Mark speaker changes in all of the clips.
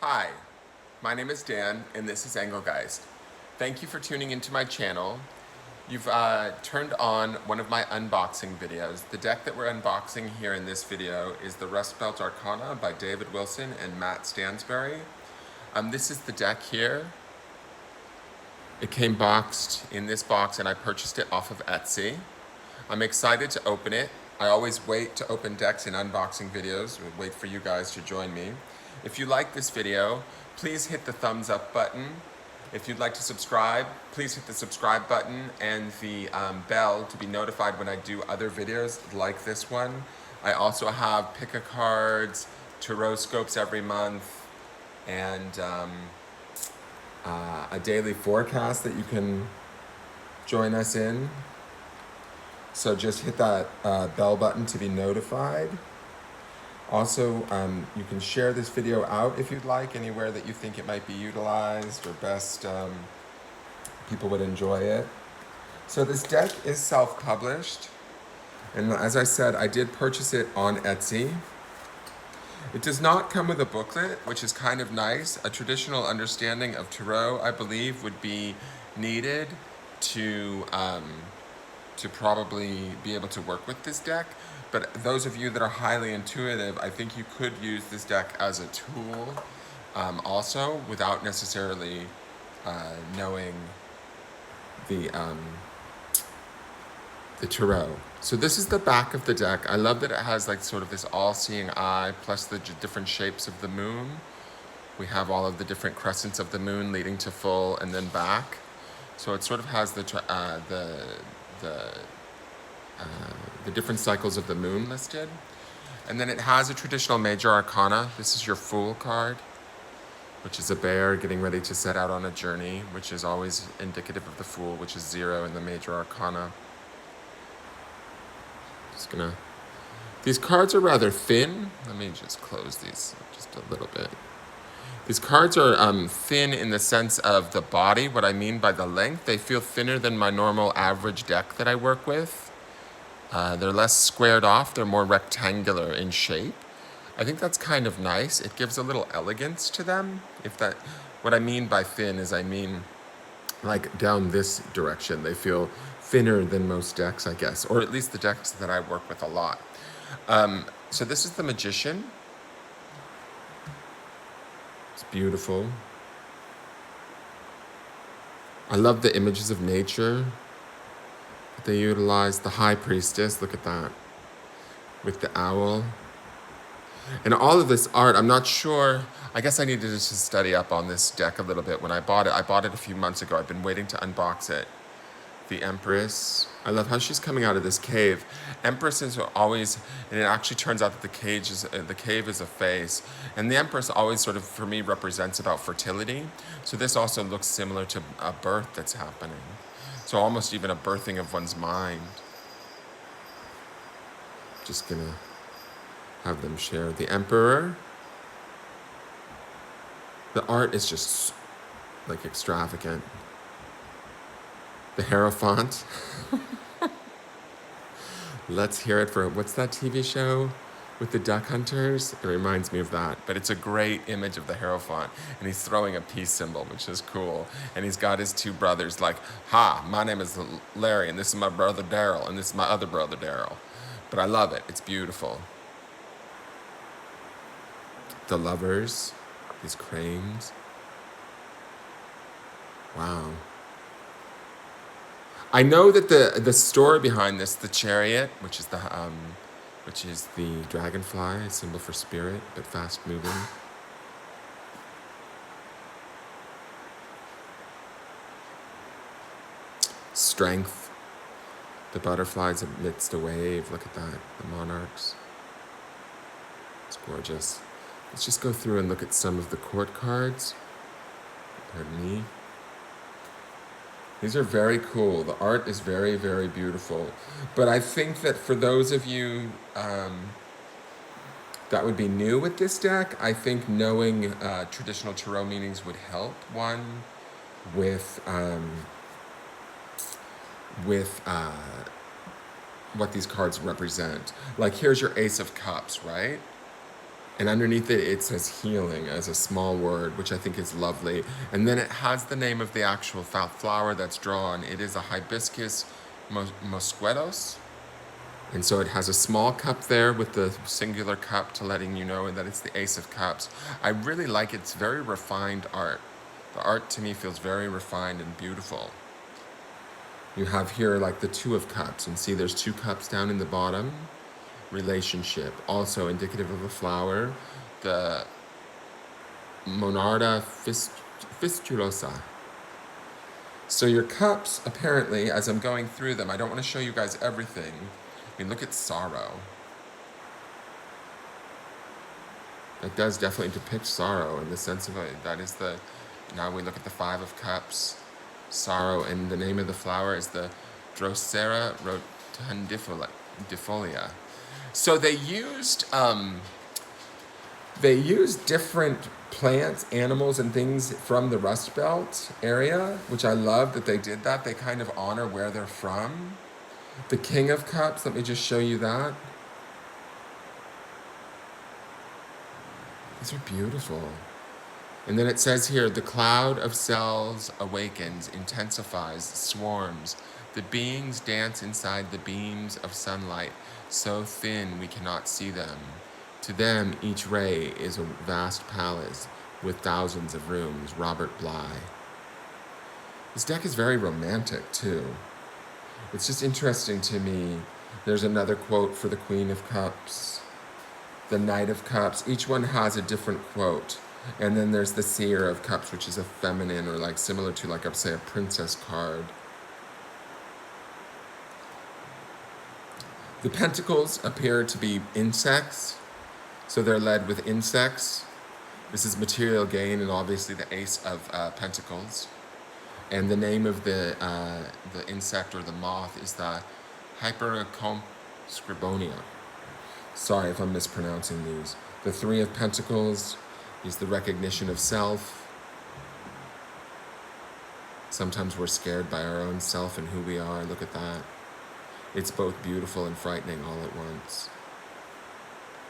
Speaker 1: Hi, my name is Dan, and this is Engelgeist. Thank you for tuning into my channel. You've turned on one of my unboxing videos. The deck that we're unboxing here in this video is the RUST BELT ARCANA by David Wilson and Matt Stansberry. This is the deck here. It came boxed in this box and I purchased it off of Etsy. I'm excited to open it. I always wait to open decks in unboxing videos. We wait for you guys to join me. If you like this video, please hit the thumbs up button. If you'd like to subscribe, please hit the subscribe button and the bell to be notified when I do other videos like this one. I also have pick-a cards, tarot scopes every month, and a daily forecast that you can join us in. So just hit that bell button to be notified. Also, you can share this video out if you'd like, anywhere that you think it might be utilized or best people would enjoy it. So this deck is self-published, and as I said, I did purchase it on Etsy. It does not come with a booklet, which is kind of nice. A traditional understanding of tarot, I believe, would be needed to probably be able to work with this deck. But those of you that are highly intuitive, I think you could use this deck as a tool also, without necessarily knowing the tarot. So this is the back of the deck. I love that it has like sort of this all-seeing eye, plus the different shapes of the moon. We have all of the different crescents of the moon leading to full and then back. So it sort of has the different cycles of the moon listed. And then it has a traditional major arcana. This is your Fool card, which is a bear getting ready to set out on a journey, which is always indicative of the Fool, which is 0 in the major arcana. Just gonna, these cards are rather thin. Let me just close these just a little bit. These cards are thin in the sense of the body. What I mean by the length, they feel thinner than my normal average deck that I work with. They're less squared off, they're more rectangular in shape. I think that's kind of nice. It gives a little elegance to them. What I mean by thin is I mean like down this direction. They feel thinner than most decks, I guess, or at least the decks that I work with a lot. So this is the Magician. It's beautiful. I love the images of nature that they utilize. The High Priestess, look at that, with the owl. And all of this art, I'm not sure, I guess I needed to study up on this deck a little bit when I bought it a few months ago. I've been waiting to unbox it. The Empress. I love how she's coming out of this cave. Empress is always, and it actually turns out that the cave is a face. And the Empress always sort of, for me, represents about fertility. So this also looks similar to a birth that's happening. So almost even a birthing of one's mind. Just gonna have them share. The Emperor. The art is just like extravagant. The Hierophant. Let's hear it for, what's that TV show with the duck hunters? It reminds me of that. But it's a great image of the Hierophant. And he's throwing a peace symbol, which is cool. And he's got his two brothers like, ha, my name is Larry, and this is my brother Daryl, and this is my other brother Daryl. But I love it. It's beautiful. The Lovers. These cranes. Wow. I know that the story behind this, the Chariot, which is the dragonfly, a symbol for spirit, but fast moving. Strength. The butterflies amidst a wave. Look at that. The monarchs. It's gorgeous. Let's just go through and look at some of the court cards. Pardon me. These are very cool. The art is very, very beautiful. But I think that for those of you that would be new with this deck, I think knowing traditional tarot meanings would help one with what these cards represent. Like here's your Ace of Cups, right? And underneath it, it says healing as a small word, which I think is lovely. And then it has the name of the actual flower that's drawn. It is a hibiscus mosquetos. And so it has a small cup there with the singular cup to letting you know that it's the Ace of Cups. I really like it. It's very refined art. The art to me feels very refined and beautiful. You have here like the Two of Cups, and see there's two cups down in the bottom. Relationship, also indicative of a flower, the Monarda fistulosa. So your cups, apparently, as I'm going through them, I don't want to show you guys everything. I mean, look at sorrow. It does definitely depict sorrow in the sense of that is the, now we look at the Five of Cups, sorrow, and the name of the flower is the Drosera rotundifolia. So they used different plants, animals, and things from the Rust Belt area, which I love that they did that. They kind of honor where they're from. The King of Cups, let me just show you that. These are beautiful. And then it says here, the cloud of cells awakens, intensifies, swarms. The beings dance inside the beams of sunlight, so thin we cannot see them. To them, each ray is a vast palace with thousands of rooms. Robert Bly. This deck is very romantic, too. It's just interesting to me. There's another quote for the Queen of Cups, the Knight of Cups. Each one has a different quote. And then there's the Seer of Cups, which is a feminine, or like similar to, like, I'd say, a princess card. The Pentacles appear to be insects, so they're led with insects. This is material gain, and obviously the Ace of Pentacles. And the name of the insect or the moth is the Hypericum scribonia. Sorry if I'm mispronouncing these. The Three of Pentacles is the recognition of self. Sometimes we're scared by our own self and who we are. Look at that. It's both beautiful and frightening all at once.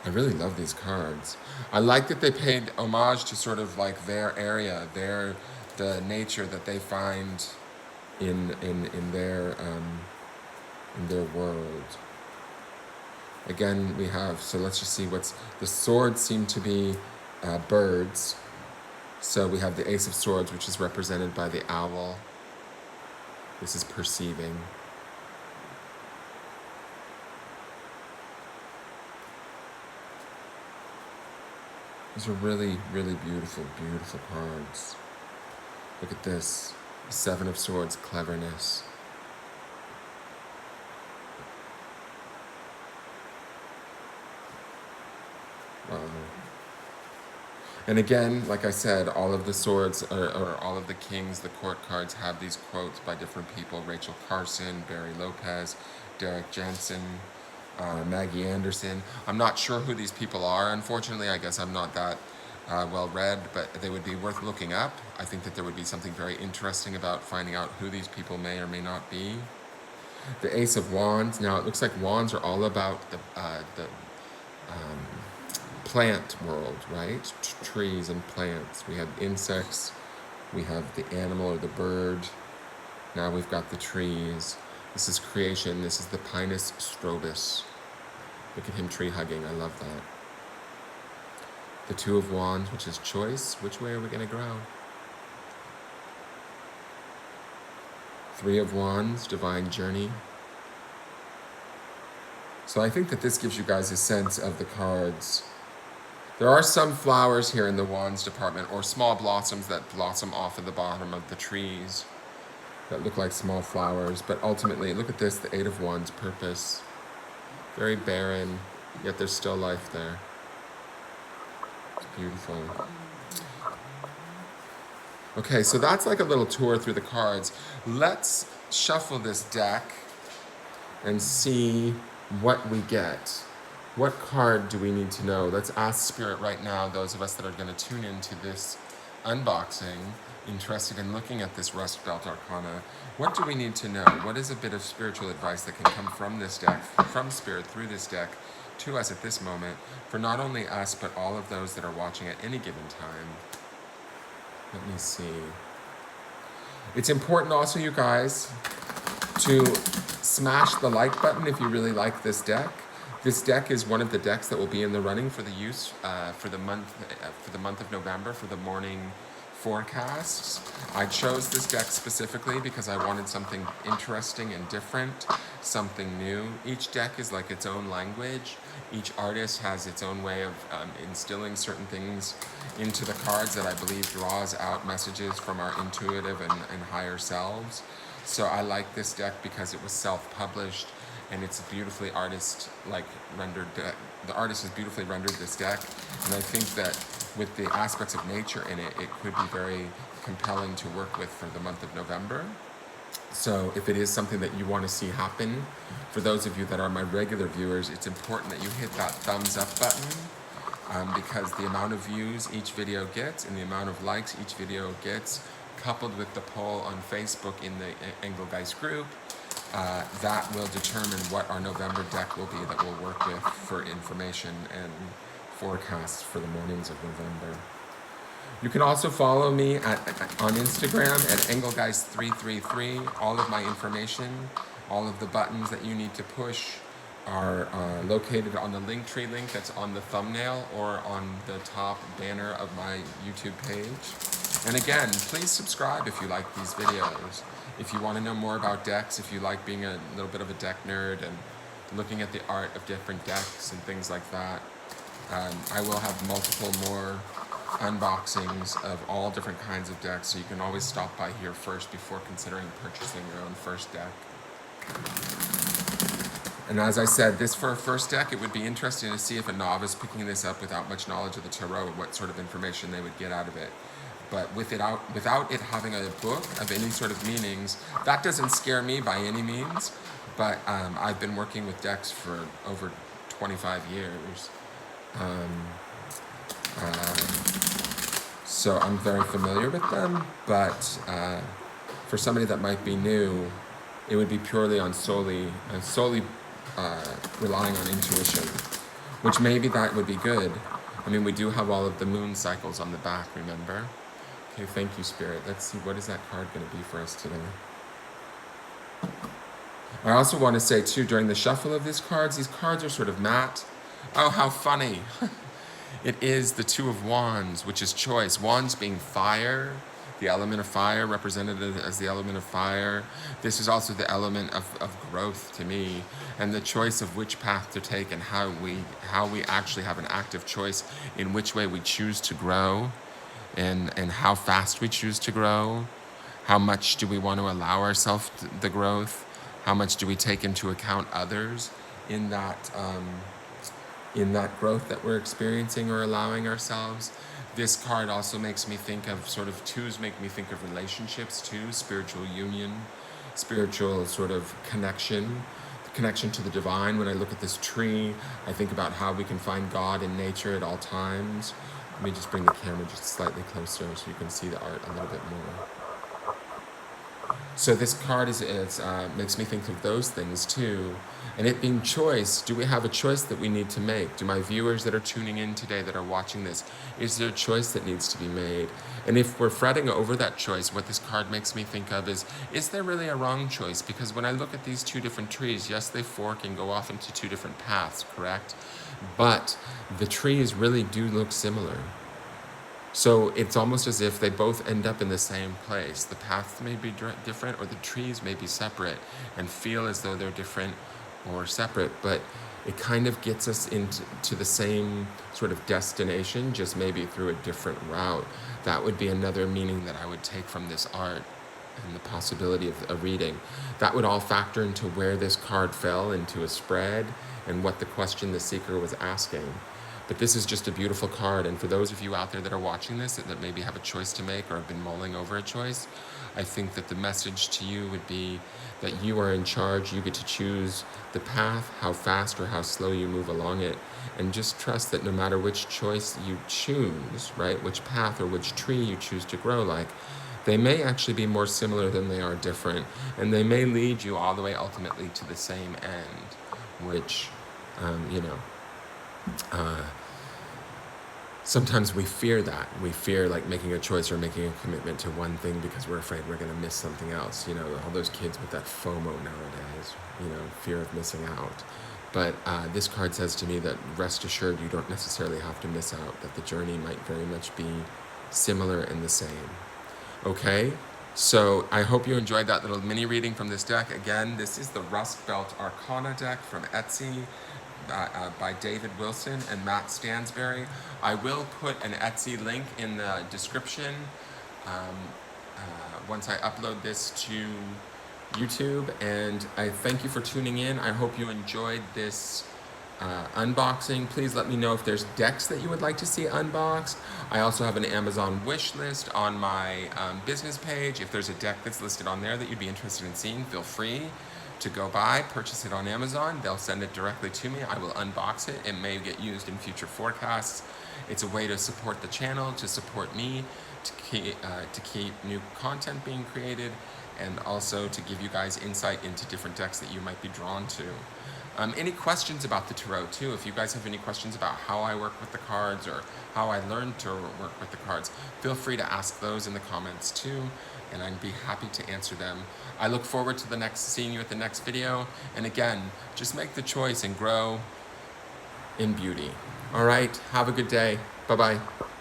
Speaker 1: I really love these cards. I like that they paid homage to sort of like their area, the nature that they find in their world. Again, we have, so let's just see what's, the swords seem to be birds. So we have the Ace of Swords, which is represented by the owl. This is perceiving. These are really, really beautiful, beautiful cards. Look at this. Seven of Swords, cleverness. Wow. And again, like I said, all of the swords, or all of the kings, the court cards have these quotes by different people. Rachel Carson, Barry Lopez, Derek Jensen, Maggie Anderson. I'm not sure who these people are, unfortunately. I guess I'm not that well read, but they would be worth looking up. I think that there would be something very interesting about finding out who these people may or may not be. The Ace of Wands. Now, it looks like wands are all about the plant world, right? Trees and plants. We have insects. We have the animal or the bird. Now we've got the trees. This is creation. This is the Pinus strobus. Look at him tree hugging. I love that. The Two of Wands, which is choice. Which way are we going to grow? Three of Wands, divine journey. So I think that this gives you guys a sense of the cards. There are some flowers here in the Wands department, or small blossoms that blossom off of the bottom of the trees that look like small flowers. But ultimately, look at this, the Eight of Wands, purpose. Very barren, yet there's still life there. It's beautiful. Okay, so that's like a little tour through the cards. Let's shuffle this deck and see what we get. What card do we need to know? Let's ask Spirit right now, those of us that are going to tune into this unboxing, interested in looking at this Rust Belt Arcana. What do we need to know? What is a bit of spiritual advice that can come from this deck, from Spirit through this deck, to us at this moment, for not only us, but all of those that are watching at any given time. Let me see. It's important also, you guys, to smash the like button if you really like this deck. This deck is one of the decks that will be in the running for the use for the month of November for the morning forecasts. I chose this deck specifically because I wanted something interesting and different, something new. Each deck is like its own language. Each artist has its own way of instilling certain things into the cards that I believe draws out messages from our intuitive and higher selves. So I like this deck because it was self-published and it's beautifully rendered. The artist has beautifully rendered this deck, and I think that with the aspects of nature in it, it could be very compelling to work with for the month of November. So if it is something that you want to see happen, for those of you that are my regular viewers, it's important that you hit that thumbs up button because the amount of views each video gets and the amount of likes each video gets, coupled with the poll on Facebook in the Engelgeist group, that will determine what our November deck will be that we'll work with for information and forecasts for the mornings of November. You can also follow me on Instagram at Engelgeist333. All of my information, all of the buttons that you need to push are located on the Linktree link that's on the thumbnail or on the top banner of my YouTube page. And again, please subscribe if you like these videos. If you want to know more about decks, if you like being a little bit of a deck nerd and looking at the art of different decks and things like that, I will have multiple more unboxings of all different kinds of decks, so you can always stop by here first before considering purchasing your own first deck. And as I said, this for a first deck, it would be interesting to see if a novice picking this up without much knowledge of the tarot, what sort of information they would get out of it. But without it having a book of any sort of meanings, that doesn't scare me by any means. But I've been working with decks for over 25 years. So I'm very familiar with them, but for somebody that might be new, it would be purely on solely relying on intuition, which maybe that would be good. I mean, we do have all of the moon cycles on the back, remember? Okay, thank you, Spirit. Let's see, what is that card going to be for us today? I also want to say, too, during the shuffle of these cards are sort of matte. Oh, how funny. It is the Two of Wands, which is choice. Wands being fire, the element of fire, represented as the element of fire. This is also the element of growth to me, and the choice of which path to take and how we actually have an active choice in which way we choose to grow and how fast we choose to grow. How much do we want to allow ourselves the growth? How much do we take into account others in that growth that we're experiencing or allowing ourselves? This card also makes me think of twos make me think of relationships too, spiritual union, spiritual sort of connection, the connection to the divine. When I look at this tree, I think about how we can find God in nature at all times. Let me just bring the camera just slightly closer so you can see the art a little bit more. So this card makes me think of those things too. And it being choice, do we have a choice that we need to make? Do my viewers that are tuning in today, that are watching this, is there a choice that needs to be made? And if we're fretting over that choice, what this card makes me think of is there really a wrong choice? Because when I look at these two different trees, yes, they fork and go off into two different paths, correct? But the trees really do look similar. So it's almost as if they both end up in the same place. The paths may be different, or the trees may be separate and feel as though they're different or separate, but it kind of gets us into the same sort of destination, just maybe through a different route. That would be another meaning that I would take from this art and the possibility of a reading. That would all factor into where this card fell into a spread and what the question the seeker was asking. But this is just a beautiful card, and for those of you out there that are watching this that maybe have a choice to make or have been mulling over a choice, I think that the message to you would be that you are in charge. You get to choose the path, how fast or how slow you move along it, and just trust that no matter which choice you choose, right, which path or which tree you choose to grow like, they may actually be more similar than they are different, and they may lead you all the way ultimately to the same end, which, sometimes we fear that. We fear like making a choice or making a commitment to one thing because we're afraid we're going to miss something else. You know, all those kids with that FOMO nowadays, you know, fear of missing out. But this card says to me that rest assured you don't necessarily have to miss out, that the journey might very much be similar and the same. Okay? So I hope you enjoyed that little mini reading from this deck. Again, this is the Rust Belt Arcana deck from Etsy by David Wilson and Matt Stansberry. I will put an Etsy link in the description once I upload this to YouTube, and I thank you for tuning in. I hope you enjoyed this unboxing. Please let me know if there's decks that you would like to see unboxed. I also have an Amazon wish list on my business page. If there's a deck that's listed on there that you'd be interested in seeing, feel free to go buy, purchase it on Amazon. They'll send it directly to me. I will unbox it. It may get used in future forecasts. It's a way to support the channel, to support me, to keep new content being created, and also to give you guys insight into different decks that you might be drawn to. Any questions about the tarot too? If you guys have any questions about how I work with the cards or how I learned to work with the cards, feel free to ask those in the comments too, and I'd be happy to answer them. I look forward to seeing you at the next video. And again, just make the choice and grow in beauty. All right, have a good day. Bye-bye.